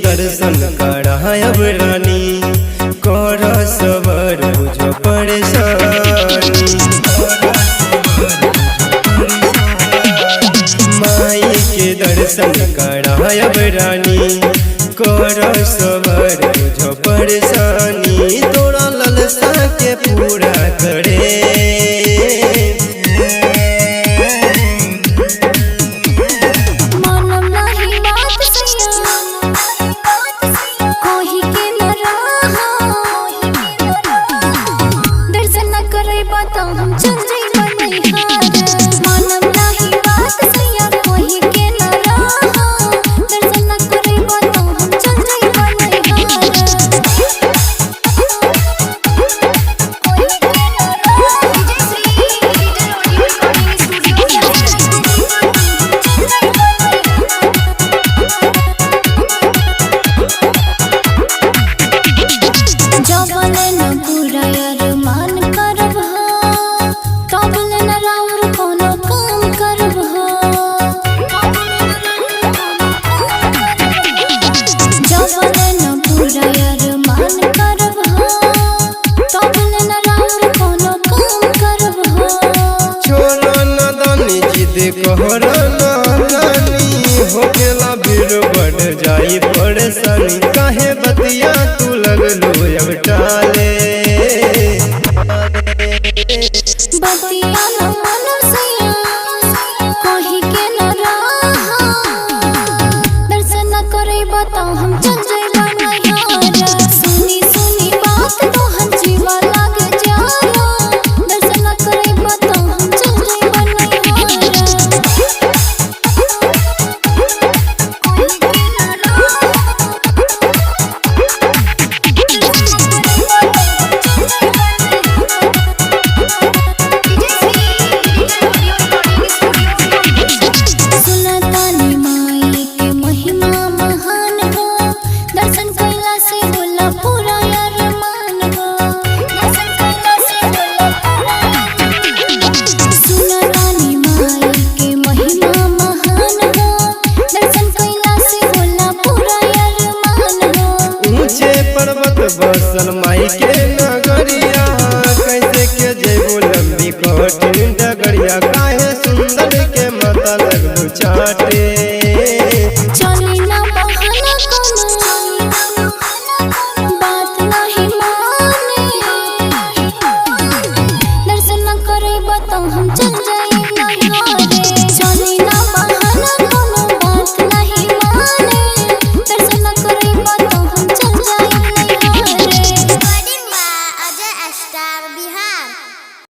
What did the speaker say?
दर्शन करायब रानी कर सबर बुझ परेशानी। माई के दर्शन करायब रानी कर सबर बुझ परेशानी। तोरा ललसा के पूरा करे हम चल जाई मानम नाही बात सैया कोही के न रहा दर्शन न करे बात हम चल जाई कोही के न रहा जबले न पूरा यार मान करब तबले न राउर कोनो काम करब जबले न पूरा यार मान करब तबले न राउर कोनो काम करब। छोरा न दानी जिद कहर न रानी होकेला भीड़ बढ़ जाई परेशानी। काहे बतिया तू लगलो अब टाले बतिया न मन सैया कोही के न रहा दर्शन न करे बताओ हम चल जाइबा नैहर। सुनी सुनी बात तोहर जीवा लाग जाला दर्शन न करे बताओ हम चल जाइबा नैहर। कोही के न रहा सुनतानी माई के महिमा महान हो दर्शन कैला से होला पूरा यार मान हो दर्शन कैला से होला पूरा। सुनतानी माई के महिमा महान हो दर्शन कैला से होला पूरा यार मान हो। ऊंचे पर्वत बसल माई के नगरिया कैसे के जेबो लंबी कठिन डगरिया।